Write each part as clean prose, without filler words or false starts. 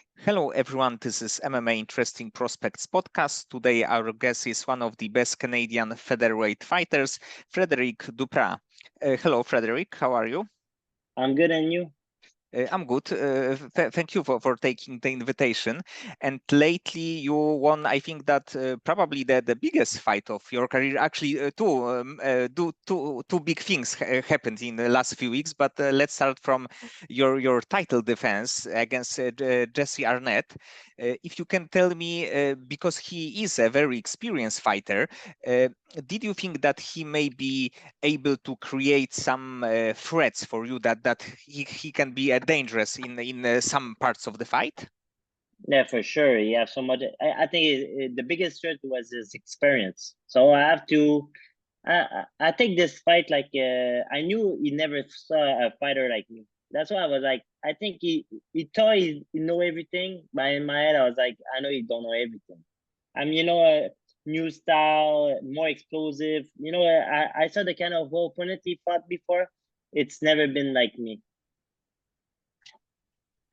Hello, everyone. This is MMA Interesting Prospects podcast. Today, our guest is one of the best Canadian featherweight fighters, Frederik Dupras. Hello, Frederik. How are you? I'm good, and you? I'm good. Thank you for taking the invitation. And lately, you won, I think that probably the biggest fight of your career. Actually, two big things happened in the last few weeks. But let's start from your title defense against Jesse Arnett. If you can tell me, because he is a very experienced fighter, uh, did you think that he may be able to create some threats for you that he can be dangerous in some parts of the fight? Yeah, for sure. You have so much. I think the biggest threat was his experience. So I have to. I think this fight, I knew he never saw a fighter like me. That's why I was like, I think he thought he know everything, but in my head I was like, I know he don't know everything. A new style, more explosive. I saw the kind of opponent he fought before. It's never been like me.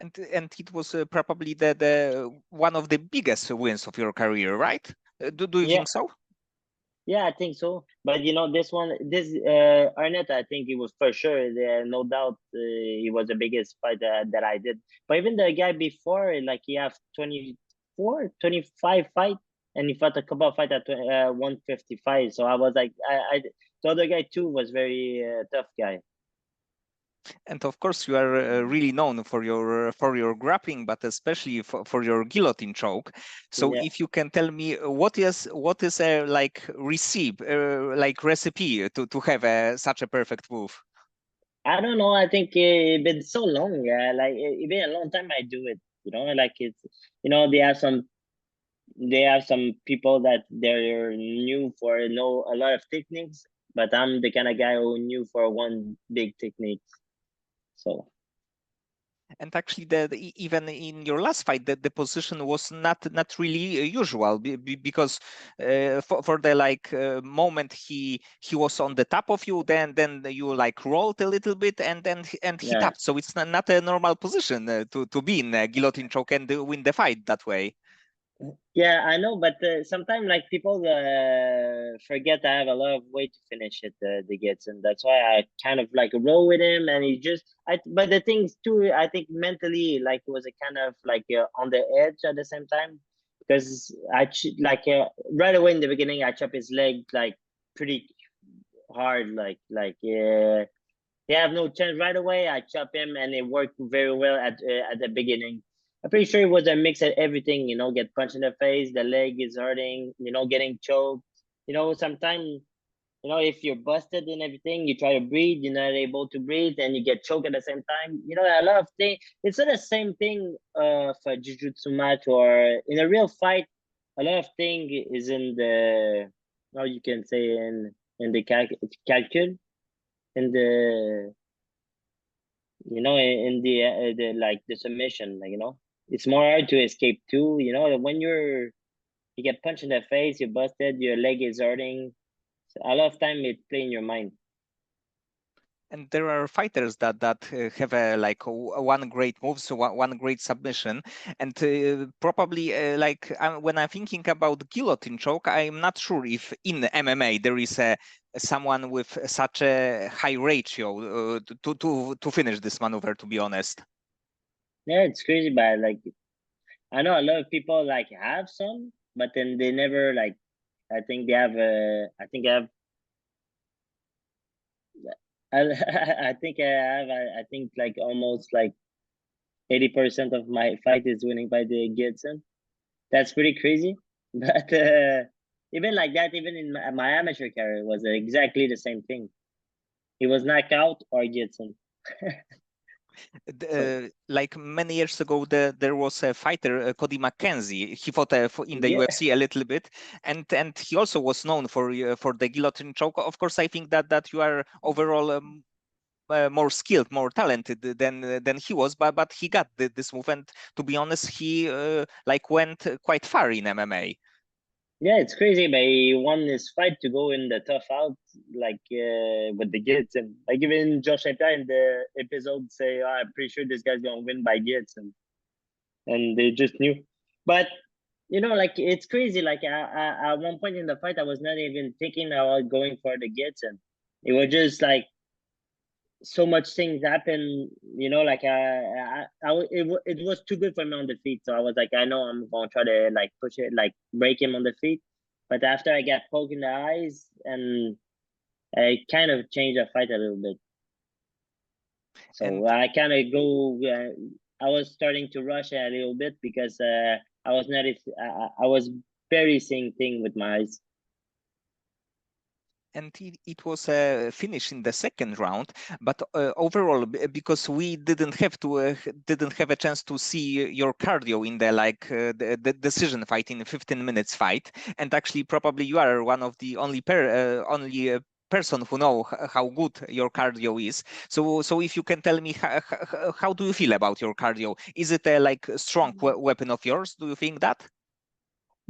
And it was probably the one of the biggest wins of your career, right? Do you Yeah. think so? Yeah, I think so. But this Arnett, I think it was for sure. No doubt, he was the biggest fight that I did. But even the guy before, like he have 25 fight, and he fought a couple of fight at 155. So I was like, the other guy too was very tough guy. And of course, you are really known for your grappling, but especially for your guillotine choke. So, Yeah, if you can tell me what is a like recipe to have such a perfect move. I don't know. I think it been so long. It been a long time I do it. Like it's they have some people that they're new for know a lot of techniques, but I'm the kind of guy who knew for one big technique. So And actually, even in your last fight, the position was not really usual because for the moment he was on the top of you, then you like rolled a little bit, and he yeah, tapped. So it's not a normal position to be in a guillotine choke and win the fight that way. yeah, I know, but sometimes like people forget I have a lot of way to finish it. The gets, and that's why I kind of like roll with him, and he just I. But the things too, I think mentally like it was a kind of like on the edge at the same time because right away in the beginning I chop his leg like pretty hard, they have no chance right away. I chop him, and it worked very well at the beginning. I'm pretty sure it was a mix of everything. Get punched in the face, the leg is hurting. Getting choked. Sometimes if you're busted and everything, you try to breathe, you're not able to breathe, and you get choked at the same time. A lot of things. It's not the same thing for jiu-jitsu match or in a real fight. A lot of thing is in the how you can say in the calcul in the in the like the submission, it's more hard to escape too. When you get punched in the face, you're busted, your leg is hurting. So a lot of time it play in your mind. And there are fighters that have a one great move, so one great submission, and probably when I'm thinking about guillotine choke, I'm not sure if in MMA there is a someone with such a high ratio to finish this maneuver. To be honest. Yeah, it's crazy, but like I know a lot of people like have some, but then they never like. I think they have. I think I have. I, I think I have. I think like almost like 80% of my fight is winning by the Gibson. That's pretty crazy. But even like that, even in my amateur career, was exactly the same thing. He was knockout or Gibson. So Like many years ago, there was a fighter, Cody McKenzie. He fought in the yeah, UFC a little bit, and he also was known for the guillotine choke. Of course, I think that you are overall more skilled, more talented than he was, but he got this move, and to be honest, he went quite far in MMA. yeah, it's crazy. But he won his fight to go in the tough out, with the Gibson. Like even Josh Epps in the episode say, oh, "I'm pretty sure this guy's gonna win by Gibson." and they just knew. But you know, like it's crazy. Like at one point in the fight, I was not even thinking about going for the gets, and it was just like so much things happen. You know, like it was too good for me on the feet. So I was like, I know I'm gonna try to like push it, like break him on the feet. But after I got poked in the eyes, and it kind of changed the fight a little bit. So And I kind of go. I was starting to rush a little bit because I was not. I was very seeing thing with my eyes. and it was a finish in the second round, but overall, because we didn't have a chance to see your cardio in the the decision fight in a 15 minutes fight, and actually probably you are one of the only person who know how good your cardio is. So if you can tell me how do you feel about your cardio? Is it a like strong weapon of yours? Do you think that?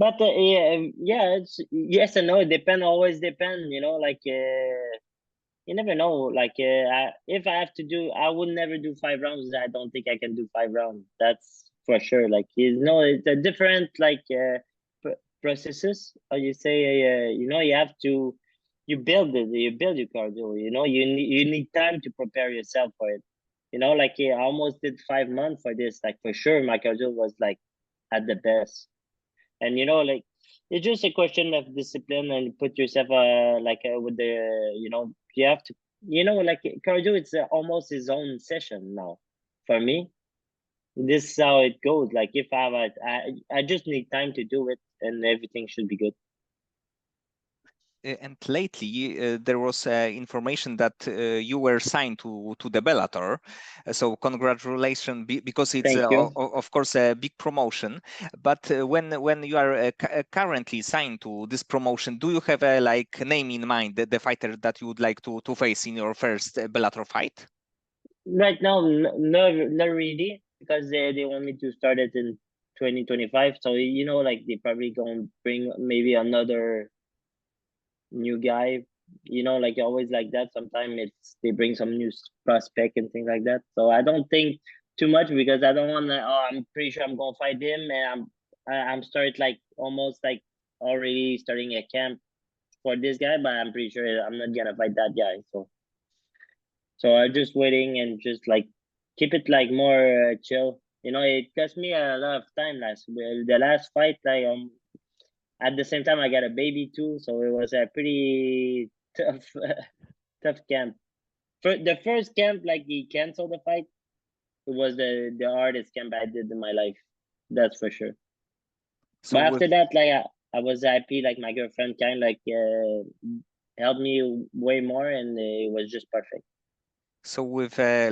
But yeah, it's yes and no. It always depend. You know, like you never know. Like if I have to do, I would never do 5 rounds. I don't think I can do 5 rounds. That's for sure. Like you know, it's a different like processes. Or you say, you know, you have to you build it. You build your cardio. You know, you need time to prepare yourself for it. You know, like I almost did 5 months for this. Like for sure, my cardio was like at the best. And you know, like it's just a question of discipline and put yourself like with the you know you have to you know like cardio. It's almost his own session now. For me, this is how it goes. Like if I have I just need time to do it, and everything should be good. And lately there was information that you were signed to the Bellator. So congratulations, because it's Thank you. of course a big promotion. But when you are currently signed to this promotion, do you have a like name in mind, the fighter that you would like to face in your first Bellator fight? Right now, no, not really, because they want me to start it in 2025. So you know, like they probably gonna bring maybe another new guy, you know, like always like that. Sometimes it's they bring some new prospect and things like that. So I don't think too much because I don't want to. Oh, I'm pretty sure I'm gonna fight him, and I'm started like almost like already starting a camp for this guy, but I'm pretty sure I'm not gonna fight that guy. So I'm just waiting and just like keep it like more chill. You know, it cost me a lot of time the last fight. Like at the same time, I got a baby too, so it was a pretty tough, tough camp. For the first camp, like he canceled the fight. It was the hardest camp I did in my life. That's for sure. So But with after that, like I was happy. Like my girlfriend kind of like helped me way more, and it was just perfect.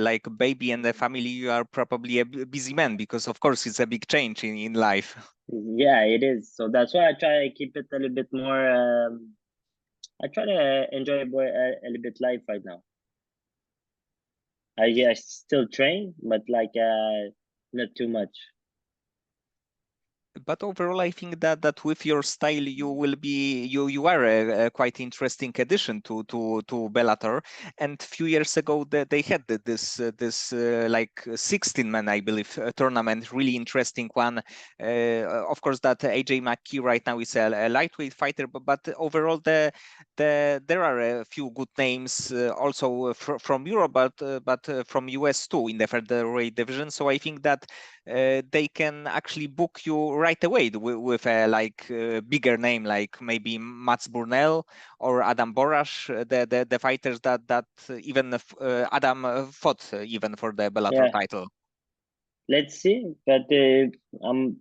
like a baby and a family, you are probably a busy man, because of course it's a big change in life. Yeah, it is. So that's why I try to keep it a little bit more. I try to enjoy a little bit life right now. I still train, but like not too much. But overall, I think that with your style, you will be you are a quite interesting addition to Bellator. And few years ago, they had this like 16 man, I believe, tournament, really interesting one. Of course, that AJ McKee right now is a lightweight fighter, but overall, there are a few good names also from Europe, but from US too in the featherweight division. So I think that they can actually book you right away with a bigger name, like maybe Mats Burnell or Adam Borash, the fighters that even Adam fought even for the Bellator Yeah, title. let's see. But I'm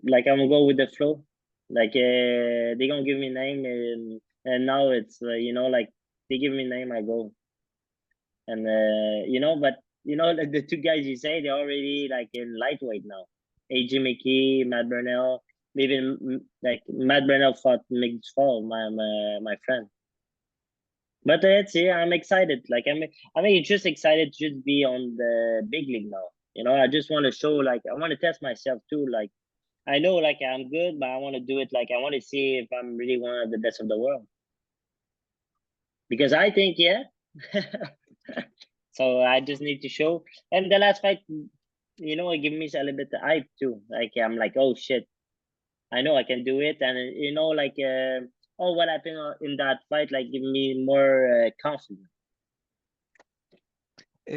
I'm gonna go with the flow. Like they gonna give me name, and now it's you know like they give me name, I go. And you know, but you know, like the two guys you say, they're already like in lightweight now. AJ McKee, Matt Burnell, even like Matt Burnell fought Mick Fall, my friend. But let's see, I'm excited. I mean, just excited to just be on the big league now. You know, I just want to show, like, I want to test myself too. Like, I know, like, I'm good, but I want to do it. Like, I want to see if I'm really one of the best of the world. Because I think, yeah. So I just need to show. And the last fight, you know, it gives me a little bit of hype too. Like I'm like, oh shit, I know I can do it, and you know, like oh, what happened in that fight, like give me more confidence.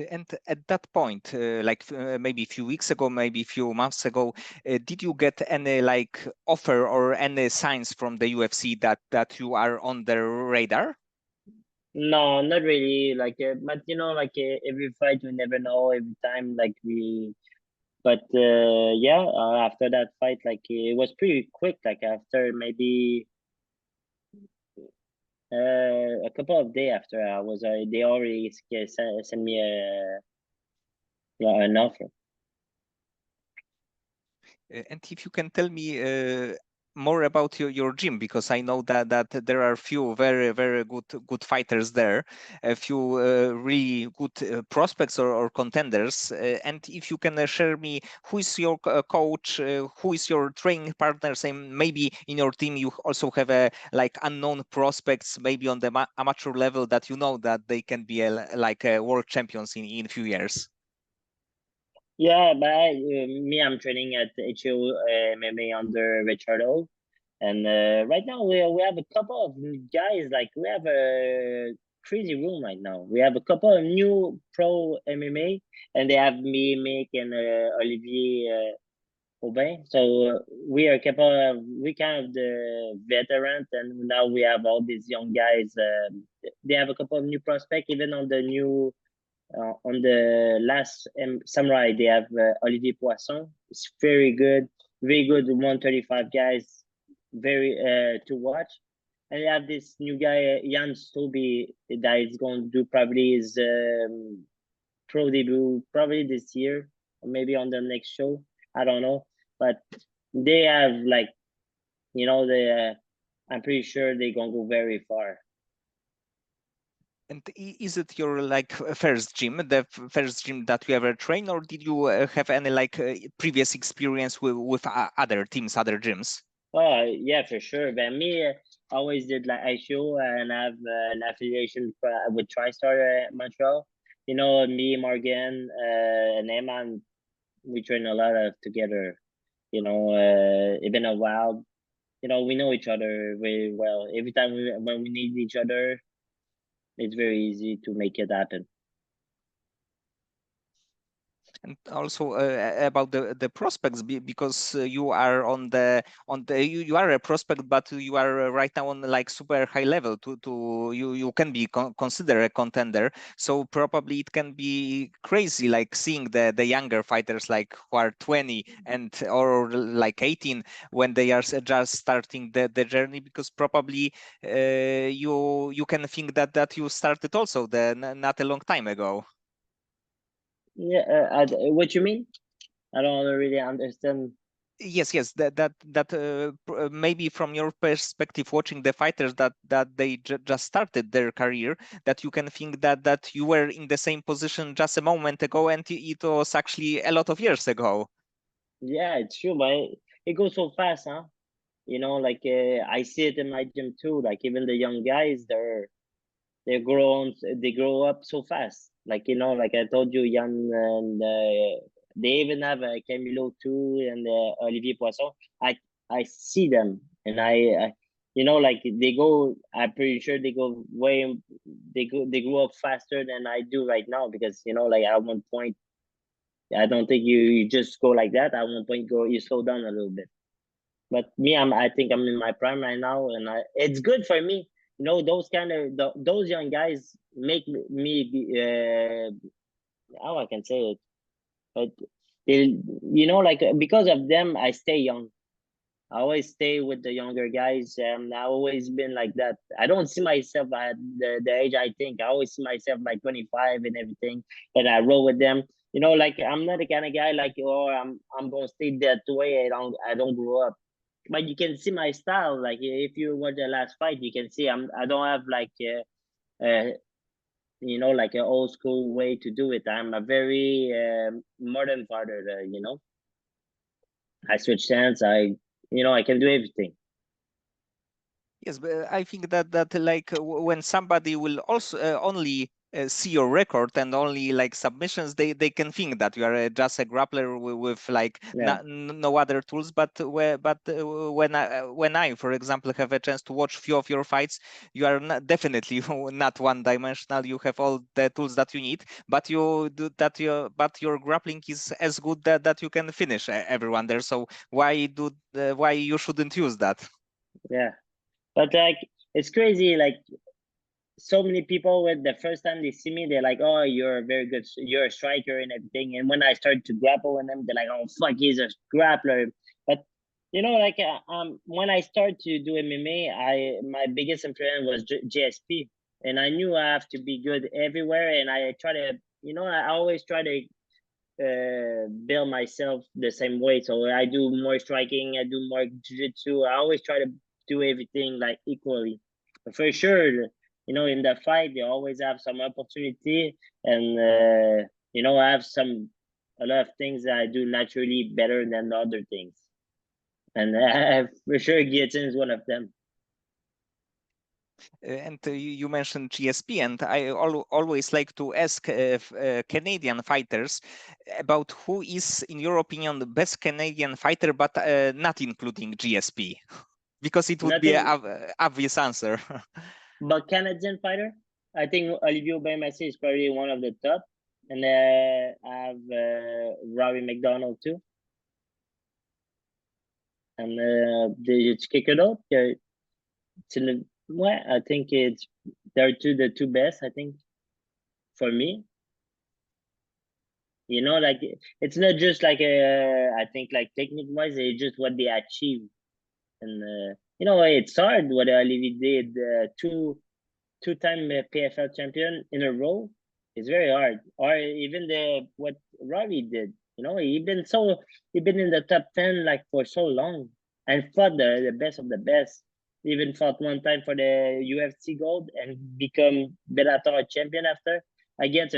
And at that point, like maybe a few weeks ago, maybe a few months ago, did you get any like offer or any signs from the UFC that you are on their radar? No, not really. Like, but you know, like every fight, we never know. Every time, like we, but yeah. After that fight, like it was pretty quick. Like after maybe a couple of days after I was, they already sent me an offer. And if you can tell me more about your gym, because I know that there are few very good fighters there, a few really good prospects or contenders. And if you can share me who is your coach, who is your training partners, and maybe in your team you also have a like unknown prospects, maybe on the amateur level that you know that they can be like world champions in few years. Yeah, but me, I'm training at H2O MMA under Richardo. And right now we have a couple of guys, like we have a crazy room right now. We have a couple of new pro MMA, and they have me, Mick, and Olivier Aubin. So we are couple of we kind of the veterans, and now we have all these young guys. They have a couple of new prospects, even on the new on the last Samurai. They have Olivier Poisson. It's very good 135 guys, very to watch. And they have this new guy, Jan Stoby, that is going to do probably his pro debut probably this year, or maybe on the next show. I don't know, but they have like, you know, I'm pretty sure they're gonna go very far. And is it your like first gym, the first gym that you ever trained, or did you have any like previous experience with other teams, other gyms? Oh yeah, for sure. But me, I always did like ISO, and I have an affiliation with TriStar Montreal. You know, me, Morgan, and Emma, and we train a lot of together. You know, it's been a while. You know, we know each other very well. Every time when we need each other, it's very easy to make it happen. And also about the prospects, because you are you are a prospect, but you are right now on like super high level to you can be considered a contender. So probably it can be crazy, like seeing the younger fighters like who are 20 and or like 18 when they are just starting the journey, because probably you can think that you started also not a long time ago. Yeah, what you mean? I don't really understand. Yes, that maybe from your perspective, watching the fighters that they just started their career, that you can think that you were in the same position just a moment ago, and it was actually a lot of years ago. Yeah, it's true, but it goes so fast, huh? You know, like I see it in my gym too. Like even the young guys, they grow up so fast. Like you know, like I told you, Jan, and they even have Camilo too, and Olivier Poisson. I see them, and you know, like they go. I'm pretty sure they go way. They grow up faster than I do right now, because you know, like at one point, I don't think you just go like that. At one point, you slow down a little bit. But me, I think I'm in my prime right now, and it's good for me. You know, those kind of those young guys make me be, how I can say it, but they, you know, like because of them, I stay young. I always stay with the younger guys. I always been like that. I don't see myself at the age I think. I always see myself like 25 and everything, and I roll with them. You know, like I'm not the kind of guy like, oh, I'm gonna stay that way. I don't grow up. But you can see my style. Like if you watch the last fight, you can see I don't have like you know, like an old school way to do it. I'm a very modern fighter. You know, I switch stance. You know, I can do everything. Yes, but I think that like when somebody will also only see your record and only like submissions, they can think that you are just a grappler with like no other tools. But when I, for example, have a chance to watch few of your fights, you are definitely not one-dimensional. You have all the tools that you need, but your grappling is as good that you can finish everyone there. So why you shouldn't use that? Yeah, but like it's crazy. Like so many people, when the first time they see me, they're like, "Oh, you're a very good, you're a striker and everything." And when I start to grapple with them, they're like, "Oh, fuck, he's a grappler." But like when I started to do MMA, my biggest influence was GSP, and I knew I have to be good everywhere. And I try to, I always try to build myself the same way. So I do more striking, I do more jiu-jitsu. I always try to do everything like equally. But for sure, in the fight, they always have some opportunity, and I have a lot of things that I do naturally better than the other things, and for sure, guillotine is one of them. And you mentioned GSP, and I always like to ask Canadian fighters about who is, in your opinion, the best Canadian fighter, but not including GSP, because it would be an obvious answer. But Canadian fighter, I think Olivier Aubin-Mercier is probably one of the top, and I have Rory McDonald too. And it's kick it out. I think they're the two best. I think for me, like it's not just like I think like technique wise, it's just what they achieve, and it's hard what Olivier did. Two-time PFL champion in a row is very hard. Or even what Robbie did. He been in the top 10 like for so long and fought the best of the best. Even fought one time for the UFC gold and become Bellator champion after against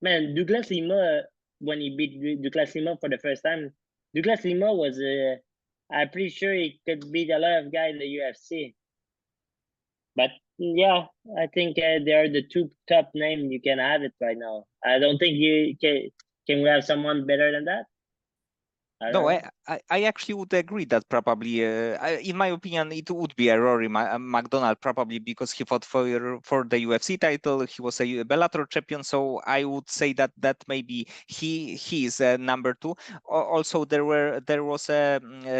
Douglas Lima. When he beat Douglas Lima for the first time, Douglas Lima was I'm pretty sure he could beat a lot of guys in the UFC. But yeah, I think they are the two top names you can have it right now. I don't think you can we have someone better than that? No, I actually would agree that probably, in my opinion, it would be a Rory McDonald, probably because he fought for the UFC title. He was a Bellator champion, so I would say that maybe he is number two. Also, there was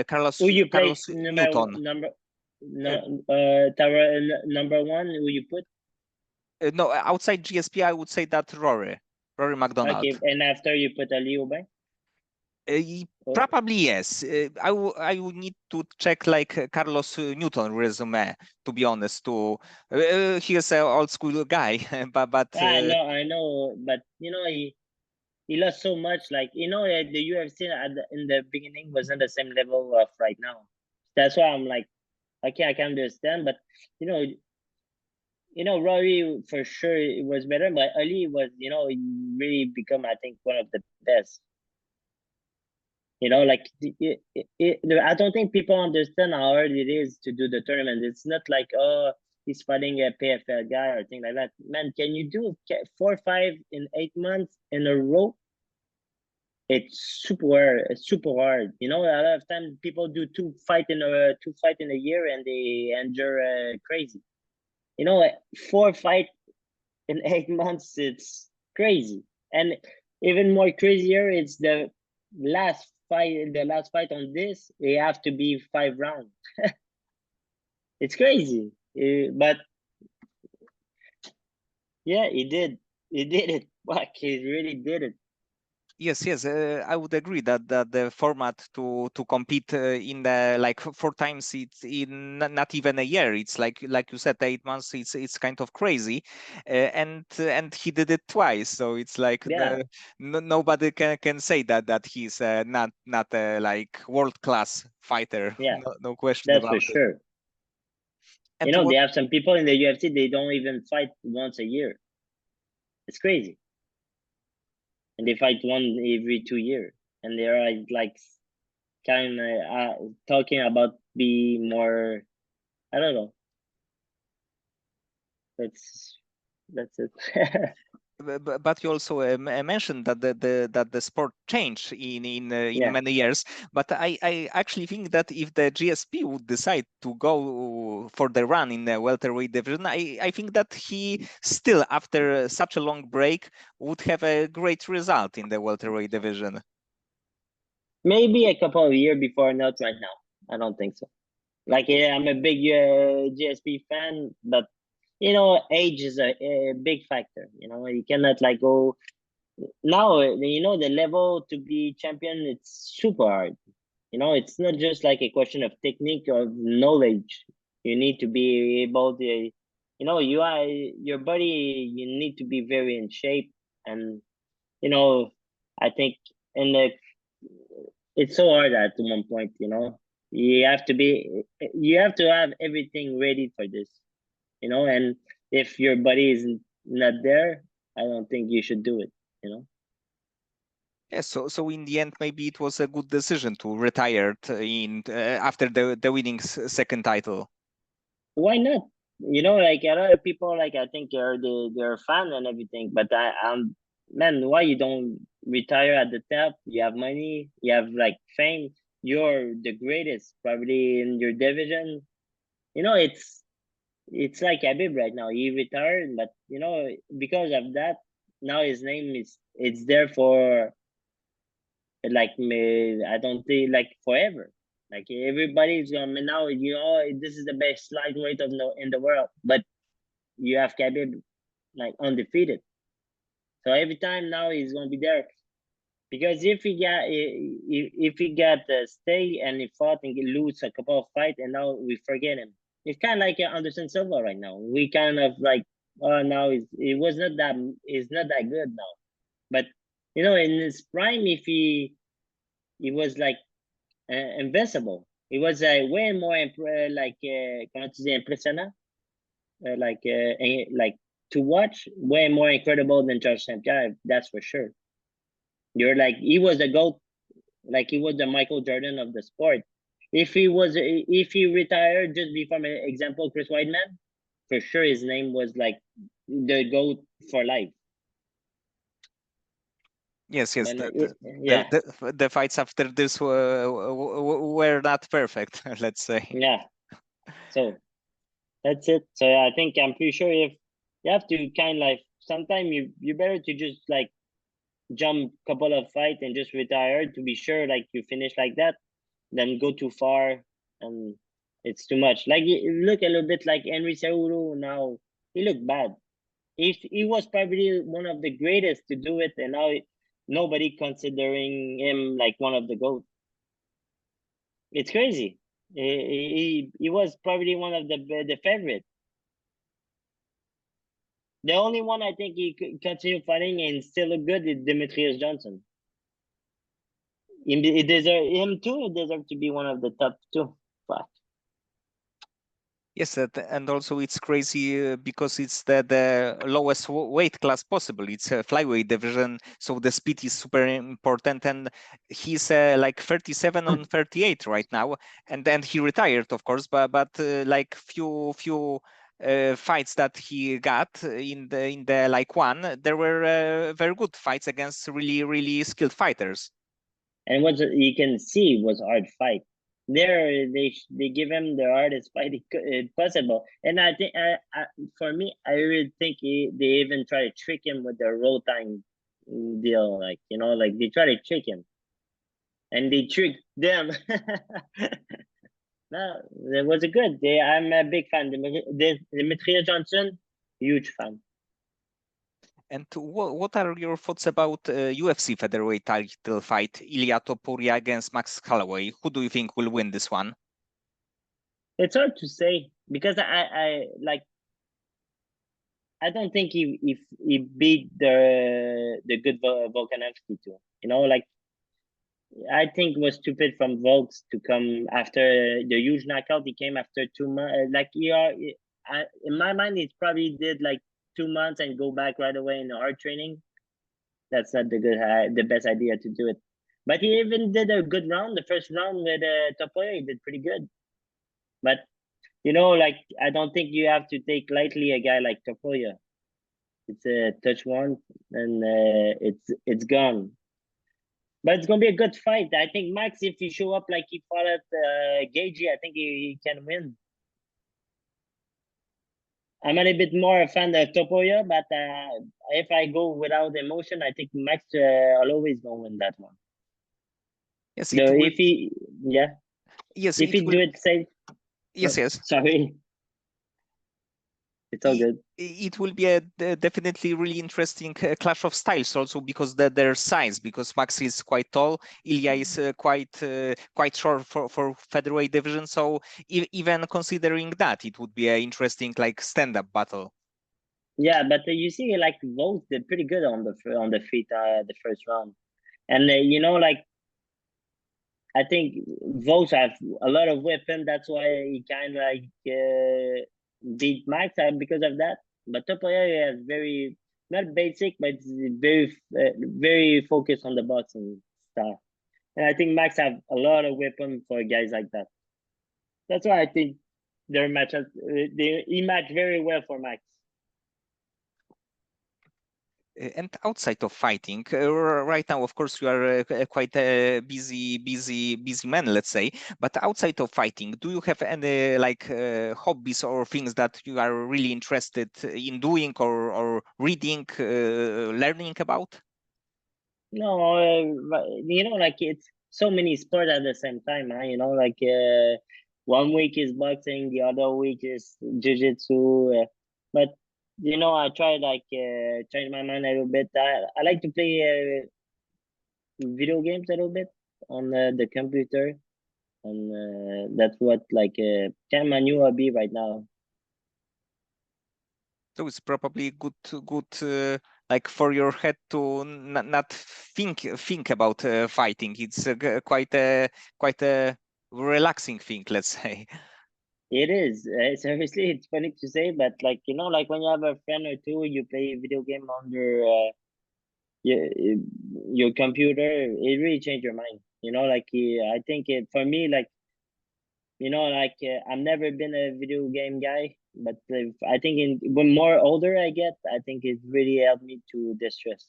Carlos Who you place Newton. Number one? Who you put? No, outside GSP, I would say that Rory McDonald. Okay, and after you put Ali Ubay? Probably yes. I would need to check like Carlos Newton resume, to be honest. He is an old school guy, but I know, but he lost so much. Like the UFC in the beginning wasn't the same level of right now. That's why I'm like, okay, I can understand, but Rory for sure it was better, but Ali was, he really become, I think, one of the best. Like I don't think people understand how hard it is to do the tournament. It's not like, oh, he's fighting a PFL guy or thing like that. Man, can you do 4 or 5 in 8 months in a row? It's super hard. A lot of times people do two fight in a year and they endure crazy. 4 fight in 8 months, it's crazy. And even more crazier, it's the last fight on this, they have to be 5 rounds. It's crazy. But yeah, he did it. Fuck, he really did it. Yes, I would agree that the format to compete in the like 4 times, it's in not even a year. It's like you said, 8 months. It's kind of crazy, and he did it twice. So it's like nobody can say that he's not a like world class fighter. Yeah, No question that's about for it. sure. And They have some people in the UFC, they don't even fight once a year. It's crazy. And they fight one every 2 years. And they're like kind of talking about be more, I don't know. That's it. But you also mentioned that the sport changed in Yeah. many years. But I actually think that if the GSP would decide to go for the run in the welterweight division, I think that he still, after such a long break, would have a great result in the welterweight division. Maybe a couple of years before, not right now. I don't think so. Like, yeah, I'm a big GSP fan, but you know, age is a big factor. You know, you cannot like go now. You know, the level to be champion, it's super hard. You know, it's not just like a question of technique or knowledge. You need to be able to, you know, you are your body. You need to be very in shape, and you know, I think in the it's so hard at one point. You know, you have to have everything ready for this. You know, and if your body is not there, I don't think you should do it. You know. Yes, so in the end, maybe it was a good decision to retire in after the winning second title. Why not? You know, like a lot of people, like I think they're fan and everything, but man, why you don't retire at the top? You have money, you have like fame, you're the greatest probably in your division. You know, it's like Habib right now. He retired, but you know, because of that, now his name is it's there for like me. I don't think like forever. Like everybody's gonna now. You know, this is the best lightweight of no in the world, but you have Khabib like undefeated. So every time now he's gonna be there because if he got stay and he fought and he lose a couple of fights and now we forget him. It's kind of like Anderson Silva right now. We kind of like now it's not that good now. But you know in his prime if he was like invincible. He was way more comment tu dis impressionnant like to watch way more incredible than George St. Pierre, that's for sure. You're like he was the GOAT, like he was the Michael Jordan of the sport. If he retired just before my example, Chris Weidman, for sure his name was like the GOAT for life. Yes, yes. But yeah, The fights after this were not perfect, let's say. yeah. So that's it. So I think I'm pretty sure if you have to kind of like sometimes you better to just like jump couple of fights and just retire to be sure like you finish like that, then go too far and it's too much. Like look a little bit like Henry Cejudo now. He looked bad. He was probably one of the greatest to do it, and now nobody considering him like one of the GOAT. It's crazy. He was probably one of the favorite. The only one I think he could continue fighting and still look good is Demetrius Johnson. Him too deserve to be one of the top two. Fuck. Yes, and also it's crazy because it's the lowest weight class possible. It's a flyweight division, so the speed is super important. And he's like 37 on 38 right now, and then he retired, of course. But like few fights that he got in the like one, there were very good fights against really skilled fighters. And what you can see was hard fight. There, they give him the hardest fight possible. And I think, for me, I really think they even try to trick him with the roll time deal. Like you know, like they try to trick him, and they tricked them. No, it was a good. I'm a big fan. Demetrius Johnson, huge fan. And what are your thoughts about UFC featherweight title fight, Ilia Topuria against Max Holloway? Who do you think will win this one? It's hard to say because I like I don't think he beat the good Volkanovski too. You know, like I think it was stupid from Volks to come after the huge knockout. He came after 2 months. Like in my mind, he probably did like 2 months and go back right away in the hard training. That's not the best idea to do it. But he even did a good round. The first round with Topoya, he did pretty good. But you know, like I don't think you have to take lightly a guy like Topoya. It's a touch one, and it's gone. But it's gonna be a good fight. I think Max, if he show up like he fought at Gagey, I think he can win. I'm a little bit more a fan of Topoya, but if I go without emotion, I think Max will always gonna win that one. Yes, No, it will. if he, yeah, Yes, if it he will. do it safe. Yes, yes. Sorry, it's all good. It will be a definitely really interesting clash of styles also because their size, because Max is quite tall, Ilya is quite short for featherweight division, so even considering that, it would be an interesting like stand-up battle. Yeah, but you see, like both did pretty good on the feet the first round, and you know, like I think Vos have a lot of weapon. That's why he kind of like beat Max because of that. But Topoya is very not basic, but it's very focused on the boxing stuff. And I think Max have a lot of weapon for guys like that. That's why I think their matches he match very well for Max. And outside of fighting, right now, of course, you are quite a busy man, let's say. But outside of fighting, do you have any like hobbies or things that you are really interested in doing or reading, learning about? No, you know, like it's so many sports at the same time, huh? You know, like one week is boxing, the other week is jiu-jitsu. But you know, I try like change my mind a little bit. I like to play video games a little bit on the computer, and that's what like kind of my new hobby right now. So it's probably good like for your head to not think about fighting. It's quite a relaxing thing, let's say. It is. Seriously, it's funny to say, but like you know, like when you have a friend or two, you play a video game on your your computer. It really changed your mind. You know, like I think it for me, like you know, like I've never been a video game guy, but I think when more older I get, I think it really helped me to distress.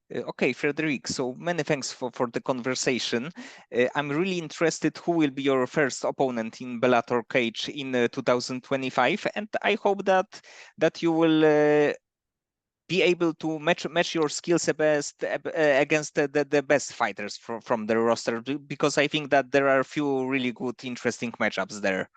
Okay, Frederick, so many thanks for the conversation. I'm really interested who will be your first opponent in Bellator cage in 2025, and I hope that you will be able to match your skills best against the best fighters from the roster, because I think that there are a few really good, interesting matchups there.